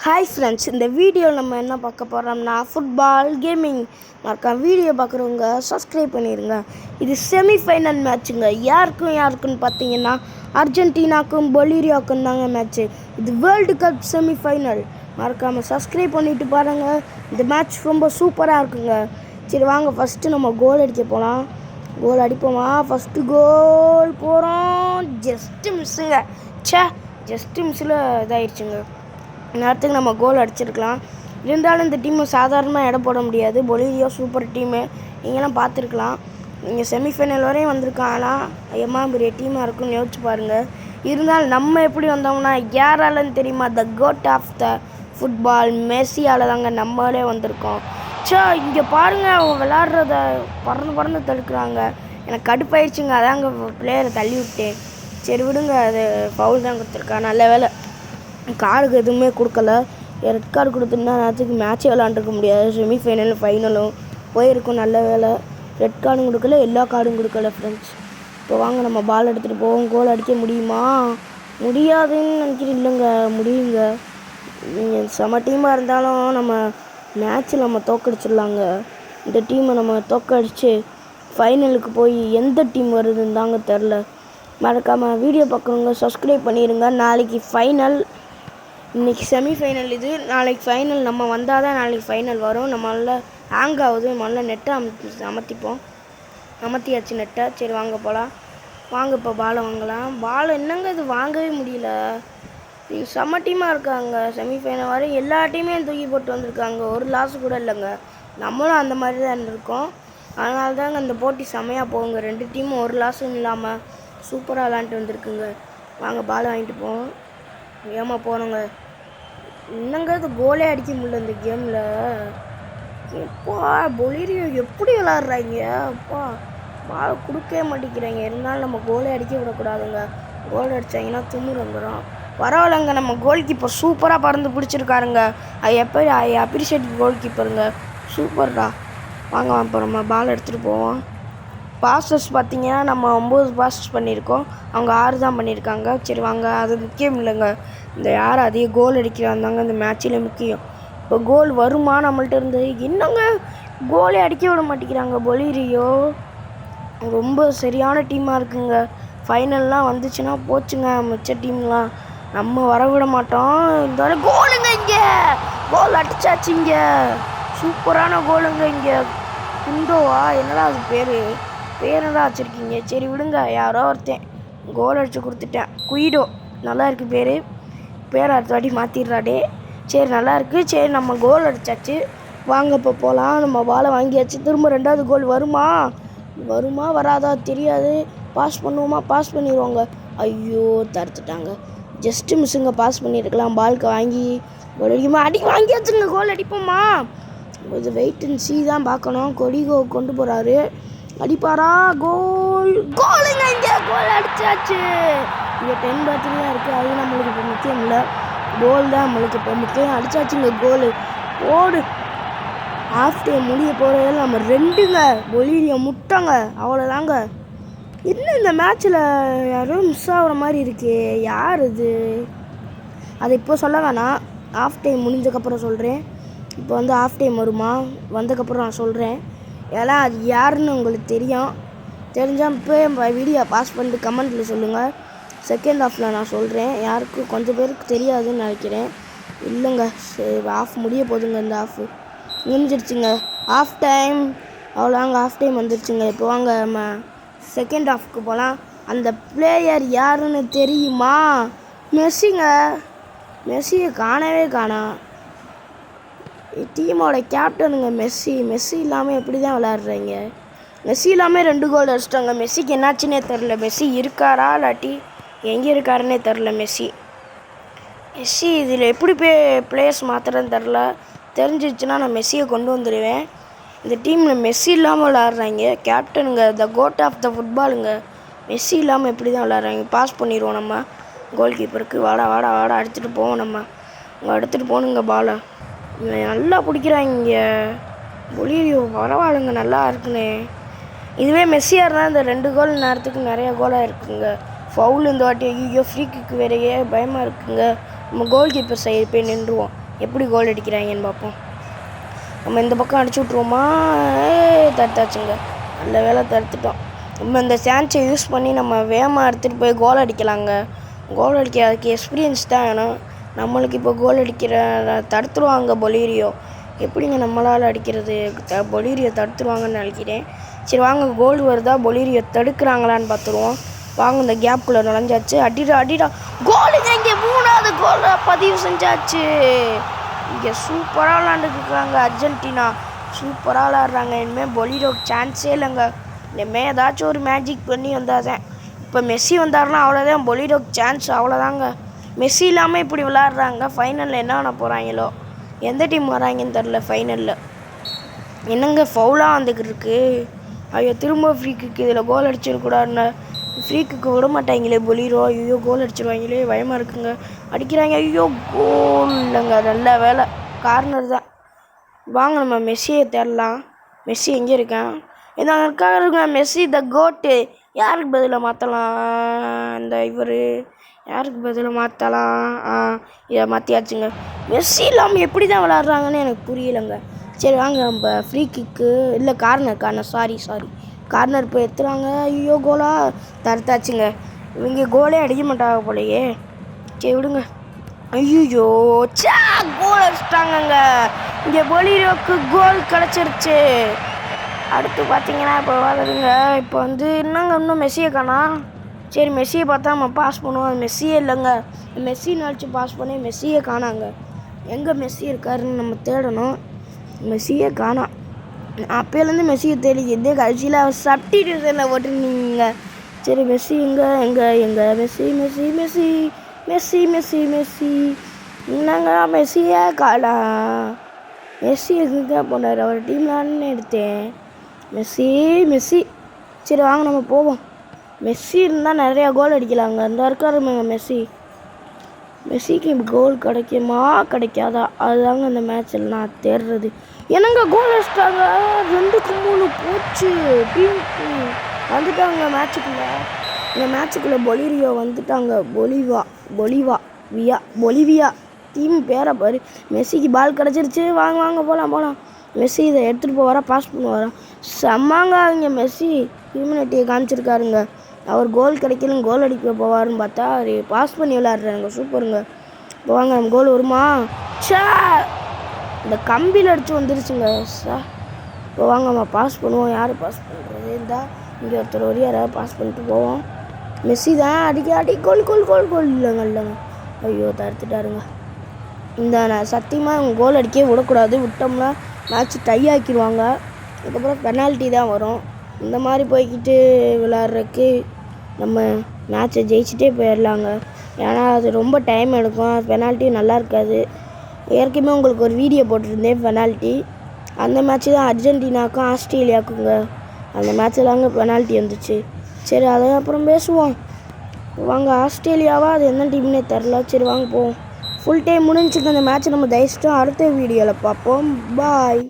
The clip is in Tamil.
ஹாய் ஃப்ரெண்ட்ஸ், இந்த வீடியோவில் நம்ம என்ன பார்க்க போகிறோம்னா ஃபுட்பால் கேமிங். மறக்காம வீடியோ பார்க்குறவங்க சப்ஸ்கிரைப் பண்ணிடுங்க. இது செமிஃபைனல் மேட்ச்சுங்க. யாருக்குன்னு பார்த்தீங்கன்னா அர்ஜென்டினாக்கும் பொலிவியாவுக்கும் தாங்க மேட்ச்சு. இது வேர்ல்டு கப் செமிஃபைனல். மறக்காமல் சப்ஸ்கிரைப் பண்ணிவிட்டு பாருங்கள். இந்த மேட்ச் ரொம்ப சூப்பராக இருக்குங்க. சரி வாங்க, ஃபஸ்ட்டு நம்ம கோல் அடிக்க போகலாம். கோல் அடிப்போமா? ஃபஸ்ட்டு கோல் போகிறோம். ஜஸ்ட்டு மிஸ்ஸுங்க. ஜஸ்ட்டு மிஸ்ஸில் இதாகிடுச்சுங்க. நேரத்துக்கு நம்ம கோல் அடிச்சிருக்கலாம். இருந்தாலும் இந்த டீமை சாதாரணமாக இடம் போட முடியாது. பொலிவியா சூப்பர் டீமு, நீங்களாம் பார்த்துருக்கலாம். நீங்கள் செமிஃபைனல் வரையும் வந்திருக்கான். ஆனால் எம்மா பெரிய டீமாக இருக்குன்னு யோசிச்சு பாருங்கள். இருந்தாலும் நம்ம எப்படி வந்தோம்னா யாராலன்னு தெரியுமா? த கோட் ஆஃப் த ஃபுட்பால் மெஸ்ஸியால் தாங்க நம்மளே வந்திருக்கோம். இங்கே பாருங்கள், அவங்க விளாட்றத பறந்து தடுக்கிறாங்க. எனக்கு கடுப்பாயிடுச்சுங்க. அதாங்க பிளேயரை தள்ளி விட்டேன். சரி விடுங்க, அது ஃபவுல் தான் கொடுத்துருக்கா. நல்ல வேலை கார்டுக்கு எதுவுமே கொடுக்கல. ரெட் கார்டு கொடுத்துருந்தா நேரத்துக்கு மேட்சே விளாண்டுருக்க முடியாது. செமிஃபைனலும் ஃபைனலும் போயிருக்கும். நல்ல வேலை ரெட் கார்டும் கொடுக்கல, எல்லா கார்டும் கொடுக்கல ஃப்ரெண்ட்ஸ். இப்போ வாங்க நம்ம பால் எடுத்துகிட்டு போவோம். கோல் அடிக்க முடியுமா? முடியாதுன்னு நினைக்கிறேன். இல்லைங்க, முடியுங்க. நீங்கள் செம டீமாக இருந்தாலும் நம்ம மேட்ச்சில் நம்ம தோக்கடிச்சிடலாங்க. இந்த டீமை நம்ம தோக்கடிச்சு ஃபைனலுக்கு போய் எந்த டீம் வருதுன்னு தாங்க தெரில. மறக்காமல் வீடியோ பார்க்குறவங்க சப்ஸ்கிரைப் பண்ணிடுங்க. நாளைக்கு ஃபைனல், இன்றைக்கி செமிஃபைனல் இது, நாளைக்கு ஃபைனல். நம்ம வந்தால் தான் நாளைக்கு ஃபைனல் வரும். நம்மளால் ஹேங் ஆகுது. முதல்ல நெட்டை அமர்த்தியாச்சு நெட்டை. சரி வாங்க போகலாம். வாங்க இப்போ பாலை வாங்கலாம். பால் என்னங்க இது வாங்கவே முடியல. செம்ம டீமாக இருக்காங்க. செமிஃபைனல் வரை எல்லா டீமையும் தூக்கி போட்டு வந்திருக்காங்க. ஒரு லாஸ் கூட இல்லைங்க. நம்மளும் அந்த மாதிரி தான் இருந்திருக்கோம். அதனால தாங்க அந்த போட்டி செம்மையாக போகுங்க. ரெண்டு டீமும் ஒரு லாஸும் இல்லாமல் சூப்பராக விளாண்டுட்டு வந்திருக்குங்க. வாங்க பாலை வாங்கிட்டு போவோம். ஏமா போகிறோங்க. என்னங்க இது கோலே அடிக்க முடியல இந்த கேமில். எப்பா பொலிவியா எப்படி விளாட்றாங்க. அப்பா பால் கொடுக்கவே மாட்டேங்கிறாங்க. இருந்தாலும் நம்ம கோலே அடிக்க விடக்கூடாதுங்க. கோல் அடித்தாங்கன்னா தும்முறு வந்துடும். பரவாயில்லைங்க, நம்ம கோல் கீப்பர் சூப்பராக பறந்து பிடிச்சிருக்காருங்க. ஐ அப்ரிஷியேட் கோல் கீப்பருங்க. சூப்பர்டா. வாங்க இப்போ நம்ம பால் எடுத்துகிட்டு போவோம். பாஸஸ் பார்த்திங்கன்னா நம்ம 9 பாஸஸ் பண்ணியிருக்கோம். அவங்க 6 தான் பண்ணியிருக்காங்க. சரி வாங்க, அது முக்கியம் இல்லைங்க. இந்த யார் அதிக கோல் அடிக்கிறாந்தாங்க இந்த மேட்சில் முக்கியம். இப்போ கோல் வருமா நம்மள்ட்ட இருந்து? என்னங்க கோலே அடிக்க விட மாட்டேங்கிறாங்க. பொலிவியோ ரொம்ப சரியான டீமாக இருக்குங்க. ஃபைனல்லாம் வந்துச்சுன்னா போச்சுங்க மிச்ச டீம்லாம். நம்ம வர மாட்டோம். இந்த கோலுங்க, இங்கே கோல் அடிச்சாச்சு. இங்கே சூப்பரான கோலுங்க. இங்கே குண்டோவா என்னடா அது பேரெல்லாம் வச்சுருக்கீங்க. சரி விடுங்க, யாரோ ஒருத்தன் கோல் அடித்து கொடுத்துட்டேன். குயிடோ நல்லா இருக்குது பேரை அடுத்த வாட்டி மாற்றிடுறாடே. சரி நல்லா இருக்குது. சரி நம்ம கோல் அடித்தாச்சு. வாங்க இப்போ போகலாம். நம்ம பாலை வாங்கியாச்சு. திரும்ப ரெண்டாவது கோல் வருமா வராதா தெரியாது. பாஸ் பண்ணுவோமா? பாஸ் பண்ணிடுவாங்க. ஐயோ தடுத்துட்டாங்க. ஜஸ்ட்டு மிஸ்ஸுங்க. பாஸ் பண்ணியிருக்கலாம். பால்க்கு வாங்கி கோல் அடிக்குமா? வாங்கியாச்சுங்க. கோல் அடிப்போமா? இது வெயிட் அண்ட் சீ தான் பார்க்கணும். கொடிகோ கொண்டு போகிறாரு. அடிப்பாரா? கோலுங்க. இங்கே கோல் அடிச்சாச்சு. இங்கே 10 பேர்த்தான் இருக்குது. அது நம்மளுக்கு இப்போ முக்கியம் இல்லை. கோல் தான் நம்மளுக்கு இப்போ முக்கியம். அடிச்சாச்சுங்க கோல். ஓடு. ஹாஃப் டைம் முடிய போகிறதில் நம்ம 2ங்க. பொலிவியா முட்டாங்க. அவ்வளோதாங்க. என்ன இந்த மேட்ச்சில் யாரோ மிஸ் ஆகிற மாதிரி இருக்கே. யார் இது? அதை இப்போ சொல்ல வேணாம். ஹாஃப் டைம் முடிஞ்சக்கப்புறம் சொல்கிறேன். இப்போ வந்து ஹாஃப் டைம் வருமா? வந்ததுக்கப்புறம் நான் சொல்கிறேன். ஏன்னா அது யாருன்னு உங்களுக்கு தெரிஞ்சால் இப்போ வீடியோ பாஸ் பண்ணிட்டு கமெண்ட்டில் சொல்லுங்கள். செகண்ட் ஹாஃபில் நான் சொல்கிறேன். யாருக்கும் கொஞ்சம் பேருக்கு தெரியாதுன்னு நினைக்கிறேன். இல்லைங்க, சரி ஆஃப் முடிய போதுங்க. இந்த ஆஃப் முடிஞ்சிருச்சுங்க. ஆஃப் டைம் அவ்வளோதாங்க. ஆஃப் டைம் வந்துருச்சுங்க. இப்போ வாங்க நம்ம செகண்ட் ஹாஃப்க்கு போகலாம். அந்த பிளேயர் யாருன்னு தெரியுமா? மெஸ்ஸிங்க. மெஸ்ஸியை காணாம். டீமோட கேப்டனுங்க மெஸ்ஸி இல்லாமல் எப்படி தான் விளாட்றீங்க? மெஸ்ஸி இல்லாமல் 2 கோல் அடிச்சிட்டாங்க. மெஸ்ஸிக்கு என்னாச்சுன்னே தெரில. மெஸ்ஸி இருக்காரா இல்லாட்டி எங்கே இருக்காருன்னே தெரில. மெஸ்ஸி இதில் எப்படி பிளேயர்ஸ் மாற்றுறதுன்னு தெரில. தெரிஞ்சிச்சுன்னா நான் மெஸ்ஸியை கொண்டு வந்துடுவேன். இந்த டீமில் மெஸ்ஸி இல்லாமல் விளாட்றாங்க. கேப்டனுங்க, த கோட் ஆஃப் த ஃபுட்பாலுங்க. மெஸ்ஸி இல்லாமல் எப்படி தான் விளாட்றாங்க? பாஸ் பண்ணிடுவோம் நம்ம கோல் கீப்பருக்கு. வாடா எடுத்துகிட்டு போவோம். நம்ம எடுத்துகிட்டு போகணுங்க பாலை. நல்லா பிடிக்கிறாங்க. பொலிவியோ பரவாயில்லைங்க, நல்லா இருக்குன்னு. இதுவே மெஸ்ஸியாக இருந்தால் இந்த 2 கோல் நேரத்துக்கு நிறைய கோலாக இருக்குங்க. ஃபவுல் இந்த வாட்டி. ஐயோ ஃப்ரீ கிக்கு வேறையே பயமாக இருக்குங்க. நம்ம கோல் கீப்பர் சைடு போய் நின்றுவோம். எப்படி கோல் அடிக்கிறாங்கன்னு பார்ப்போம். நம்ம இந்த பக்கம் அடிச்சு விட்ருவோமா? தடுத்தாச்சுங்க. நல்ல வேலை தடுத்துட்டோம். நம்ம இந்த சான்ஸை யூஸ் பண்ணி நம்ம வேகமாக எடுத்துகிட்டு போய் கோல் அடிக்கலாங்க. கோல் அடிக்க அதுக்கு எக்ஸ்பீரியன்ஸ் தான் வேணும். நம்மளுக்கு இப்போ கோல் அடிக்கிற தடுத்துருவாங்க பொலிரியோ. எப்படிங்க நம்மளால் அடிக்கிறது? பொலிரியோ தடுத்துருவாங்கன்னு நினைக்கிறேன். சரி வாங்க, கோல் வருதா பொலிரியோ தடுக்கிறாங்களான்னு பார்த்துருவோம். வாங்க, இந்த கேப்புக்குள்ளே நுழைஞ்சாச்சு. அடிடா கோலுங்க! இங்கே 3வது கோலை பதிவு செஞ்சாச்சு. இங்கே சூப்பராக விளாண்டுருக்காங்க. அர்ஜென்டினா சூப்பராக விளாட்றாங்க. இனிமேல் பொலிரோக்கு சான்ஸே இல்லைங்க. இனிமேல் ஏதாச்சும் ஒரு மேஜிக் பண்ணி வந்தாதான். இப்போ மெஸ்ஸி வந்தாருன்னா அவ்வளோதான், பொலிரோக்கு சான்ஸ் அவ்வளோதாங்க. மெஸ்ஸி இல்லாமல் இப்படி விளாட்றாங்க. ஃபைனலில் என்ன பண்ண போகிறாங்களோ? எந்த டீம் வராங்கன்னு தெரில. ஃபைனலில் என்னங்க ஃபவுலாக வந்துக்கிட்டு இருக்கு? ஐயோ, திரும்ப ஃப்ரீக்கு இதில் கோல் அடிச்சிடக்கூடாதுன்னு ஃப்ரீக்கு விட மாட்டாங்களே பொலிரோ. ஐயோ, கோல் அடிச்சிருவாங்களே, பயமாக இருக்குங்க. அடிக்கிறாங்க. ஐயோ, கோல் இல்லைங்க. நல்ல வேலை, கார்னர் தான். வாங்க நம்ம மெஸ்ஸியை தேடலாம். மெஸ்ஸி எங்கே இருக்கேன்? என்ன இருக்காங்க? மெஸ்ஸி த கோட்டு. யாருக்கு பதிலாக மாற்றலாம்? இந்த யாருக்கு பதிலாக மாற்றலாம்? இதை மாற்றியாச்சுங்க. மெஸ்ஸி இல்லாமல் எப்படி தான் விளாட்றாங்கன்னு எனக்கு புரியலைங்க. சரி வாங்க, நம்ம ஃப்ரீ கிக்கு இல்லை கார்னர் சாரி கார்னர் போய் எடுத்துறாங்க. ஐயோ, கோலா தடுத்தாச்சுங்க. இவங்க கோலே அடிக்க மாட்டாங்க போலையே. சரி விடுங்க. ஐயோ, கோல் அடிச்சிட்டாங்கங்க. இங்கே பொலிரோக்கு கோல் கிடச்சிருச்சு. அடுத்து பார்த்தீங்கன்னா இப்போ வருதுங்க. இப்போ வந்து இன்னும் மெஸ்ஸியை காணா. சரி, மெஸ்ஸியை பார்த்தா நம்ம பாஸ் பண்ணுவோம். அது மெஸ்ஸியே இல்லைங்க. மெஸ்ஸி நினச்சி பாஸ் பண்ணி மெஸ்ஸியே காணாங்க. எங்கே மெஸ்ஸி இருக்காருன்னு நம்ம தேடணும். மெஸ்ஸியே காணா. அப்போலேருந்து மெஸ்ஸியை தேடி இதே கடைசியில் சப்ஸ்டிடியூஷனில் போட்டுருந்தீங்க. சரி, மெஸ்ஸி எங்கே மெஸ்ஸி என்னங்க மெஸ்ஸியே காணா. மெஸ்ஸி எதுக்கு போனார்? அவர் டீம்லான்னு எடுத்தேன். மெஸ்ஸி சரி வாங்க நம்ம போவோம். மெஸ்ஸி இருந்தால் நிறையா கோல் அடிக்கலாங்க. இந்த இருக்காருங்க மெஸ்ஸிக்கு கோல் கிடைக்குமா கிடைக்காதா? அதுதாங்க அந்த மேட்ச்சில் நான் தேடுறது. என்னங்க கோல் அடிச்சிட்டாங்க. 2-3 போச்சு. டீமுக்கு வந்துட்டாங்க மேட்சுக்குள்ளே. இந்த மேட்சுக்குள்ளே பொலிரியோ வந்துட்டாங்க. பொலிவியா டீம் பேரை பாரு. மெஸ்ஸிக்கு பால் கிடச்சிருச்சு. வாங்க போகலாம். மெஸ்ஸி இதை எடுத்துகிட்டு போவாரா, பாஸ் பண்ணுவாரா? செம்மாங்க. அவங்க மெஸ்ஸி ஹியூமனிட்டியை காமிச்சிருக்காருங்க. அவர் கோல் கிடைக்கலன்னு கோல் அடிக்க போவாருன்னு பார்த்தா அவர் பாஸ் பண்ணி விளையாடுறாங்க. சூப்பருங்க. இப்போ வாங்க, நம்ம கோல் வருமா? இந்த கம்பியில் அடித்து வந்துருச்சுங்க. இப்போ வாங்க நம்ம பாஸ் பண்ணுவோம். யார் பாஸ் பண்ணுறது? இருந்தால் இங்கே ஒருத்தர் வழி யாராவது பாஸ் பண்ணிட்டு போவோம். மெஸ்ஸி தான் அடி கோல் இல்லைங்க. ஐயோ, தடுத்துட்டாருங்க. நான் சத்தியமாக அவங்க கோல் அடிக்கவே விடக்கூடாது. விட்டோம்னா மேட்ச் டை ஆக்கிடுவாங்க. அதுக்கப்புறம் பெனால்ட்டி தான் வரும். இந்த மாதிரி போய்கிட்டு விளாட்றதுக்கு நம்ம மேட்ச்சை ஜெயிச்சுட்டே போயிடலாங்க. ஏன்னா அது ரொம்ப டைம் எடுக்கும். பெனால்ட்டி நல்லா இருக்காது. ஏற்கனவே உங்களுக்கு ஒரு வீடியோ போட்டிருந்தேன் பெனால்ட்டி. அந்த மேட்ச்சு தான் அர்ஜென்டினாக்கும் ஆஸ்திரேலியாவுக்குங்க. அந்த மேட்ச்சில் தாங்க பெனால்ட்டி வந்துச்சு. சரி, அதை அப்புறம் பேசுவோம். வாங்க, ஆஸ்திரேலியாவா அது என்ன டீம்னே தெரில. சரி வாங்க போவோம். ஃபுல் டைம் முடிஞ்சுட்டு அந்த மேட்ச்சை நம்ம ஜெயிச்சிட்டோம். அடுத்த வீடியோவில் பார்ப்போம். பாய்.